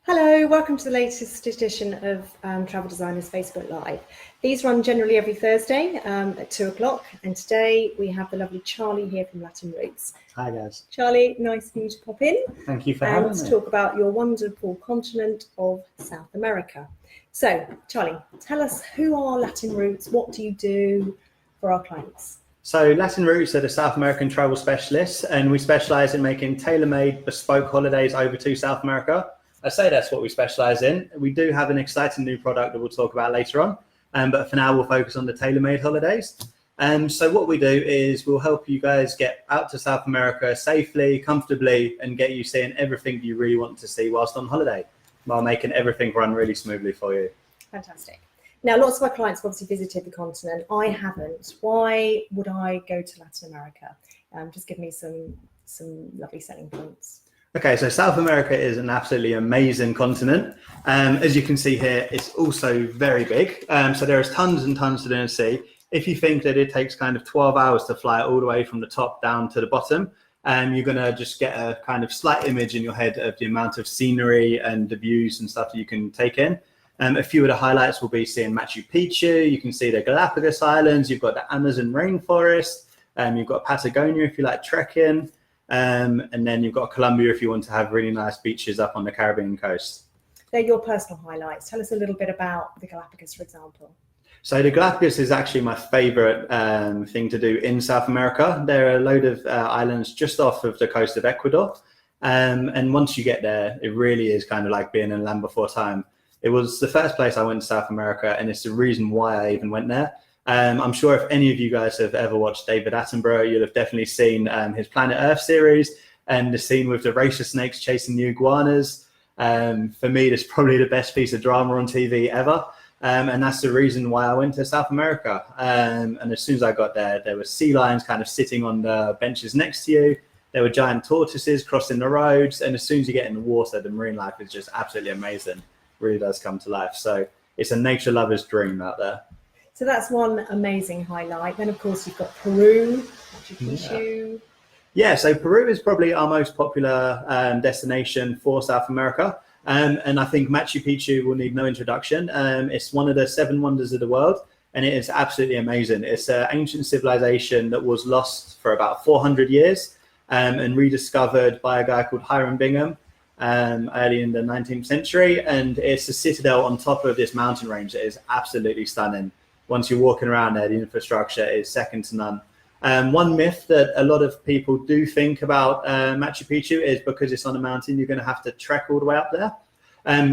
Hello, welcome to the latest edition of Travel Designers Facebook Live. These run generally every Thursday at 2 o'clock, and today we have the lovely Charlie here from Latin Roots. Hi guys. Charlie, nice for you to pop in. Thank you for having me. And to talk about your wonderful continent of South America. So, Charlie, tell us, who are Latin Roots? What do you do for our clients? So Latin Roots are the South American travel specialists, and we specialize in making tailor-made bespoke holidays over to South America. I say that's what we specialize in. We do have an exciting new product that we'll talk about later on, but for now we'll focus on the tailor-made holidays. So what we do is we'll help you guys get out to South America safely, comfortably, and get you seeing everything you really want to see whilst on holiday, while making everything run really smoothly for you. Fantastic. Now, lots of our clients have obviously visited the continent. I haven't. Why would I go to Latin America? Just give me some lovely selling points. Okay, so South America is an absolutely amazing continent. As you can see here, it's also very big. So there is tons and tons to do and see. If you think that it takes kind of 12 hours to fly all the way from the top down to the bottom, you're gonna just get a kind of slight image in your head of the amount of scenery and the views and stuff that you can take in. A few of the highlights will be seeing Machu Picchu. You can see the Galapagos Islands. You've got the Amazon rainforest. You've got Patagonia if you like trekking. And then you've got Colombia if you want to have really nice beaches up on the Caribbean coast. They're your personal highlights. Tell us a little bit about the Galapagos, for example. So the Galapagos is actually my favorite thing to do in South America. There are a load of islands just off of the coast of Ecuador. And once you get there, it really is kind of like being in land before time. It was the first place I went to South America, and it's the reason why I even went there. I'm sure if any of you guys have ever watched David Attenborough, you'll have definitely seen his Planet Earth series and the scene with the racer snakes chasing the iguanas. For me, that's probably the best piece of drama on TV ever. And that's the reason why I went to South America. And as soon as I got there, there were sea lions kind of sitting on the benches next to you. There were giant tortoises crossing the roads. And as soon as you get in the water, the marine life is just absolutely amazing. It really does come to life. So it's a nature lover's dream out there. So that's one amazing highlight. Then, of course, you've got Peru, Machu Picchu. Yeah, so Peru is probably our most popular destination for South America. And I think Machu Picchu will need no introduction. It's one of the 7 wonders of the world, and it is absolutely amazing. It's an ancient civilization that was lost for about 400 years and rediscovered by a guy called Hiram Bingham early in the 19th century. And it's a citadel on top of this mountain range that is absolutely stunning. Once you're walking around there, the infrastructure is second to none. One myth that a lot of people do think about Machu Picchu is because it's on a mountain, you're going to have to trek all the way up there,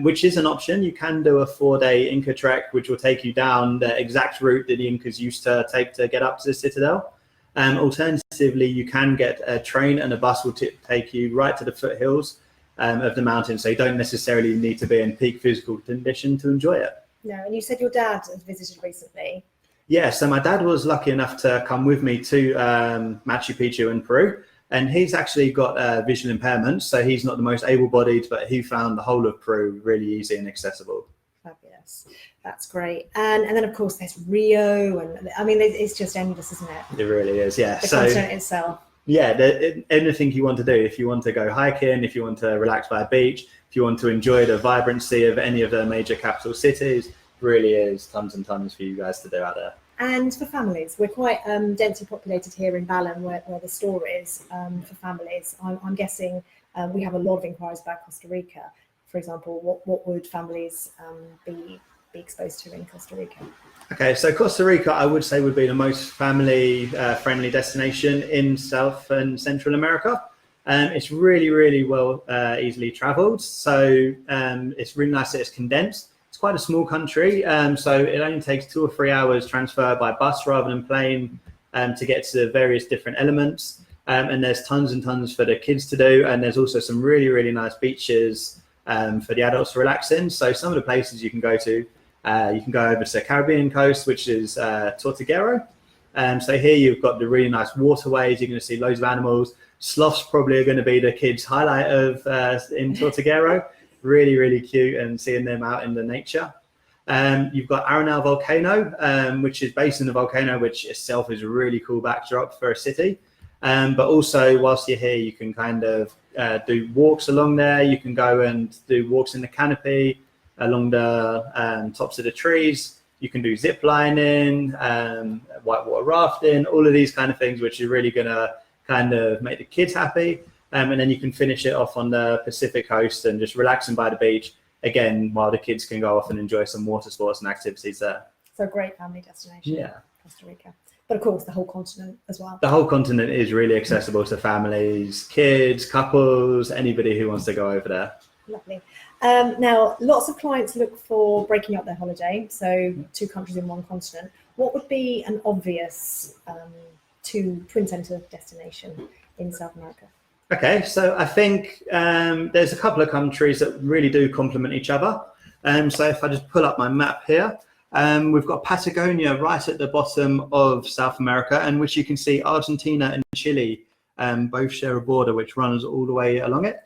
which is an option. You can do a 4-day Inca trek, which will take you down the exact route that the Incas used to take to get up to the citadel. Alternatively, you can get a train and a bus will take you right to the foothills of the mountain, so you don't necessarily need to be in peak physical condition to enjoy it. No, and you said your dad has visited recently. Yeah, so my dad was lucky enough to come with me to Machu Picchu in Peru, and he's actually got visual impairment, so he's not the most able-bodied, but he found the whole of Peru really easy and accessible. Fabulous. That's great. And then, of course, there's Rio, and I mean, it's just endless, isn't it? It really is, yeah. The continent itself. Yeah, anything you want to do. If you want to go hiking, if you want to relax by a beach, if you want to enjoy the vibrancy of any of the major capital cities, really is tons and tons for you guys to do out there. And for families, we're quite densely populated here in Ballan, where the store is for families. I'm guessing we have a lot of inquiries about Costa Rica. For example, what would families be exposed to in Costa Rica? Okay, so Costa Rica, I would say, would be the most family-friendly destination in South and Central America. It's really, really well easily traveled. So it's really nice that it's condensed. It's quite a small country, so it only takes 2 or 3 hours transfer by bus rather than plane to get to the various different elements. And there's tons and tons for the kids to do. And there's also some really, really nice beaches for the adults to relax in. So some of the places you can go to, you can go over to the Caribbean coast, which is Tortuguero. So here you've got the really nice waterways. You're going to see loads of animals. Sloths probably are going to be the kids' highlight of in Tortuguero. Really, really cute, and seeing them out in the nature. You've got Arenal Volcano, which is based in the volcano, which itself is a really cool backdrop for a city. But also, whilst you're here, you can kind of do walks along there. You can go and do walks in the canopy along the tops of the trees. You can do zip lining, whitewater rafting, all of these kind of things, which is really going to kind of make the kids happy. And then you can finish it off on the Pacific coast and just relaxing by the beach again, while the kids can go off and enjoy some water sports and activities there. So a great family destination. Yeah. Costa Rica. But of course, the whole continent as well. The whole continent is really accessible to families, kids, couples, anybody who wants to go over there. Lovely. Now, lots of clients look for breaking up their holiday, so 2 countries in 1 continent. What would be an obvious twin centre destination in South America? Okay, so I think there's a couple of countries that really do complement each other. So if I just pull up my map here, we've got Patagonia right at the bottom of South America, and which you can see Argentina and Chile both share a border which runs all the way along it.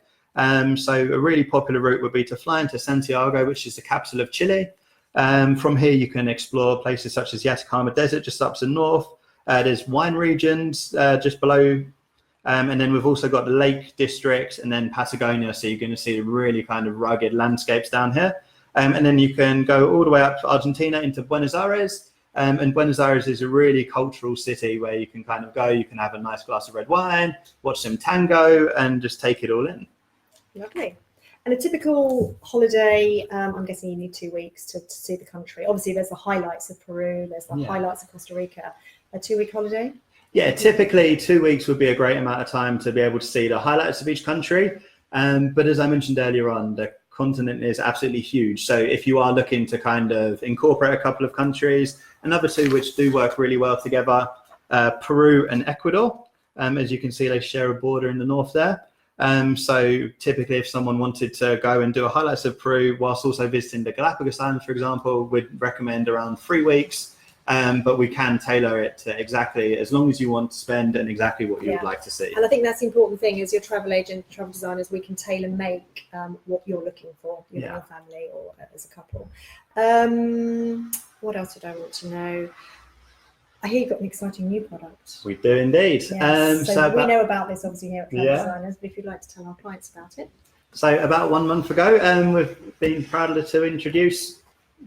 So a really popular route would be to fly into Santiago, which is the capital of Chile. From here, you can explore places such as Atacama Desert, just up to the north. There's wine regions just below. And then we've also got the Lake District and then Patagonia. So you're going to see really kind of rugged landscapes down here. And then you can go all the way up to Argentina into Buenos Aires. And Buenos Aires is a really cultural city where you can kind of go, you can have a nice glass of red wine, watch some tango and just take it all in. Lovely. And a typical holiday, I'm guessing you need 2 weeks to see the country. Obviously, there's the highlights of Peru, there's the highlights of Costa Rica. A 2-week holiday? Yeah, typically 2 weeks would be a great amount of time to be able to see the highlights of each country. But as I mentioned earlier on, the continent is absolutely huge. So if you are looking to kind of incorporate a couple of countries, another 2 which do work really well together, Peru and Ecuador. As you can see, they share a border in the north there. So typically if someone wanted to go and do a highlights of Peru whilst also visiting the Galapagos Islands, for example, we'd recommend around 3 weeks. But we can tailor it to exactly as long as you want to spend and exactly what you would like to see. And I think that's the important thing as your travel agent, travel designers, we can tailor make what you're looking for, your family or as a couple. What else did I want to know? I hear you've got an exciting new product. We do indeed. Yes. So we know about this obviously here at Travel Designers, but if you'd like to tell our clients about it. So about 1 month ago, we've been proud to introduce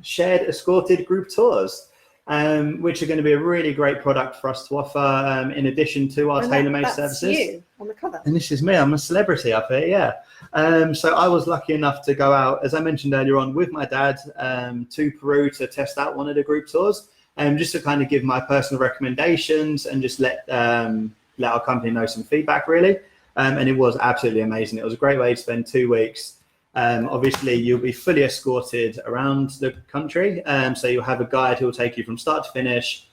shared escorted group tours. Which are going to be a really great product for us to offer in addition to our tailor-made services. That's you on the cover. And this is me. I'm a celebrity up here, yeah. So I was lucky enough to go out, as I mentioned earlier on, with my dad to Peru to test out one of the group tours, just to kind of give my personal recommendations and just let our company know some feedback, really. And it was absolutely amazing. It was a great way to spend 2 weeks. Obviously, you'll be fully escorted around the country. So you'll have a guide who will take you from start to finish,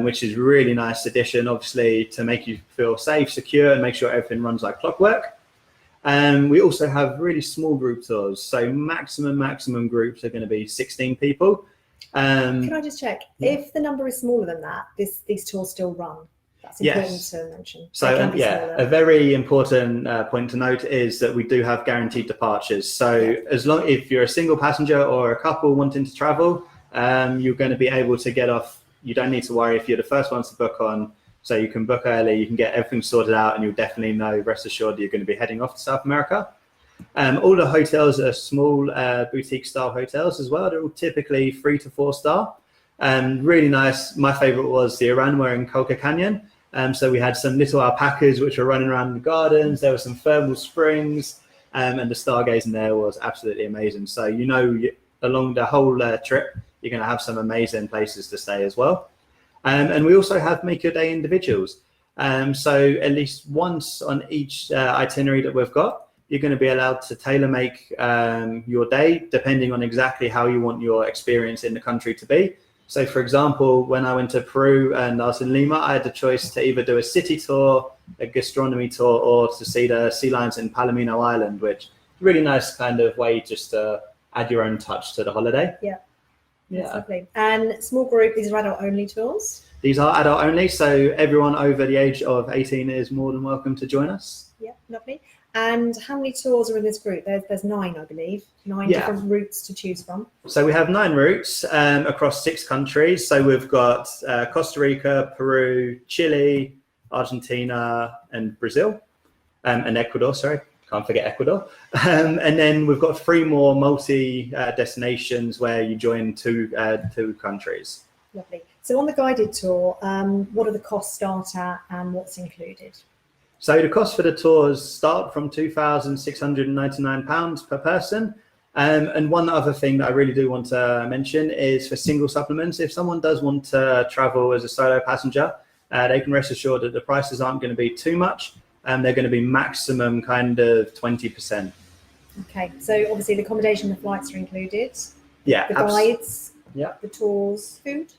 which is a really nice addition, obviously, to make you feel safe, secure, and make sure everything runs like clockwork. We also have really small group tours. So maximum groups are going to be 16 people. Can I just check? Yeah. If the number is smaller than that, these tours still run? That's important to mention. So a very important point to note is that we do have guaranteed departures. So as long if you're a single passenger or a couple wanting to travel, you're going to be able to get off. You don't need to worry if you're the first ones to book on. So you can book early, you can get everything sorted out, and you'll definitely know, rest assured, you're going to be heading off to South America. All the hotels are small boutique style hotels as well. They're all typically 3 to 4 star. Really nice. My favorite was the Aranjuez in Colca Canyon. So we had some little alpacas which were running around the gardens. There were some thermal springs, and the stargazing there was absolutely amazing. So along the whole trip, you're going to have some amazing places to stay as well. And we also have Make Your Day individuals. So at least once on each itinerary that we've got, you're going to be allowed to tailor make your day depending on exactly how you want your experience in the country to be. So, for example, when I went to Peru and I was in Lima, I had the choice to either do a city tour, a gastronomy tour, or to see the sea lions in Palomino Island, which is a really nice kind of way just to add your own touch to the holiday. Yeah. That's lovely. And small group, these are adult-only tours? These are adult-only, so everyone over the age of 18 is more than welcome to join us. Yeah, lovely. And how many tours are in this group? There's 9, I believe. 9 different routes to choose from. So we have 9 routes across 6 countries. So we've got Costa Rica, Peru, Chile, Argentina, and Brazil, and Ecuador. Sorry, can't forget Ecuador. And then we've got 3 more multi destinations where you join two countries. Lovely. So on the guided tour, what are the costs start at and what's included? So the cost for the tours start from £2,699 per person. And one other thing that I really do want to mention is for single supplements. If someone does want to travel as a solo passenger, they can rest assured that the prices aren't going to be too much, and they're going to be maximum kind of 20%. Okay, so obviously the accommodation, the flights are included. Yeah. The guides, yeah. The tours, food.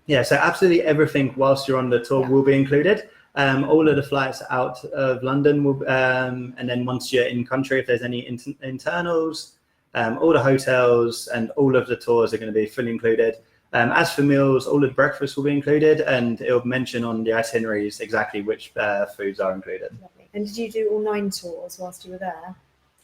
Yeah, so absolutely everything whilst you're on the tour will be included. All of the flights out of London will, and then once you're in country, if there's any internals, all the hotels and all of the tours are going to be fully included. As for meals, all of the breakfast will be included, and it'll mention on the itineraries exactly which foods are included. Lovely. And did you do all 9 tours whilst you were there?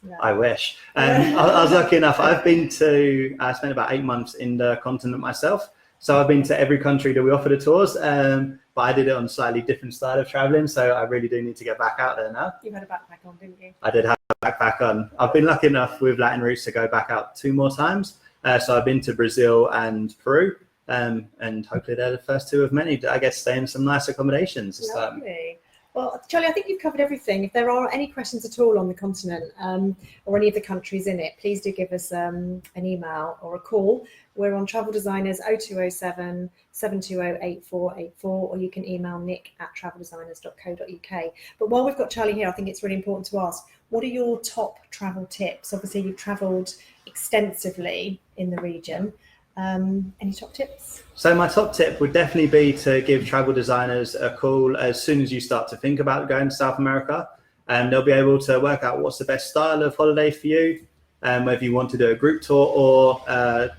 No. I wish. I was lucky enough. I spent about 8 months in the continent myself. So I've been to every country that we offer the tours, but I did it on a slightly different style of traveling. So I really do need to get back out there now. You had a backpack on, didn't you? I did have a backpack on. I've been lucky enough with Latin Roots to go back out 2 more times. So I've been to Brazil and Peru, and hopefully they're the first 2 of many. I get to stay in some nice accommodations this time. Lovely. Well, Charlie, I think you've covered everything. If there are any questions at all on the continent or any of the countries in it, please do give us an email or a call. We're on Travel Designers 0207 720 8484, or you can email nick@traveldesigners.co.uk. But while we've got Charlie here, I think it's really important to ask, what are your top travel tips? Obviously, you've travelled extensively in the region. Any top tips? So my top tip would definitely be to give travel designers a call as soon as you start to think about going to South America, and they'll be able to work out what's the best style of holiday for you, whether you want to do a group tour or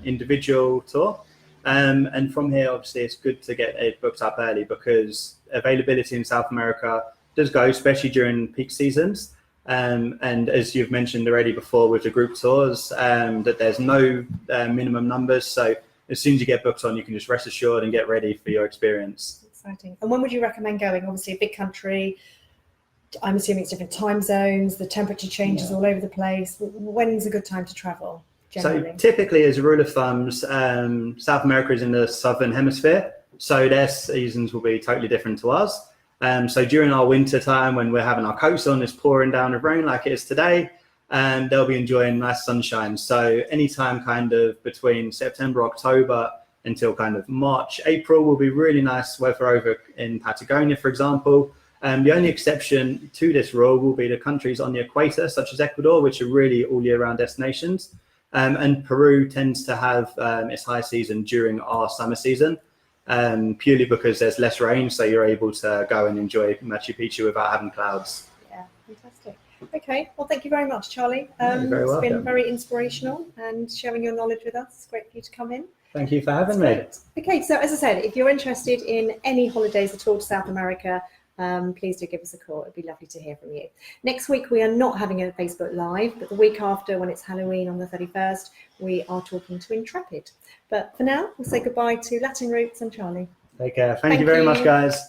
individual tour. And from here, obviously, it's good to get it booked up early because availability in South America does go, especially during peak seasons. And as you've mentioned already before with the group tours, that there's no minimum numbers. So as soon as you get booked on, you can just rest assured and get ready for your experience. Exciting. And when would you recommend going? Obviously a big country. I'm assuming it's different time zones. The temperature changes all over the place. When's a good time to travel? Generally? So typically, as a rule of thumbs, South America is in the southern hemisphere. So their seasons will be totally different to ours. So during our winter time, when we're having our coats on, it's pouring down with rain like it is today, and they'll be enjoying nice sunshine. So anytime kind of between September, October until kind of March, April will be really nice weather over in Patagonia, for example. The only exception to this rule will be the countries on the equator, such as Ecuador, which are really all year round destinations. And Peru tends to have its high season during our summer season. Purely because there's less rain, so you're able to go and enjoy Machu Picchu without having clouds. Yeah, fantastic. Okay, well, thank you very much, Charlie. You're very welcome. It's been very inspirational and sharing your knowledge with us. It's great for you to come in. Thank you for having me. Okay, so as I said, if you're interested in any holidays at all to South America, please do give us a call. It'd be lovely to hear from you. Next week, we are not having a Facebook Live, but the week after, when it's Halloween on the 31st, we are talking to Intrepid. But for now, we'll say goodbye to Latin Roots and Charlie. Take care. Thank you very much, guys.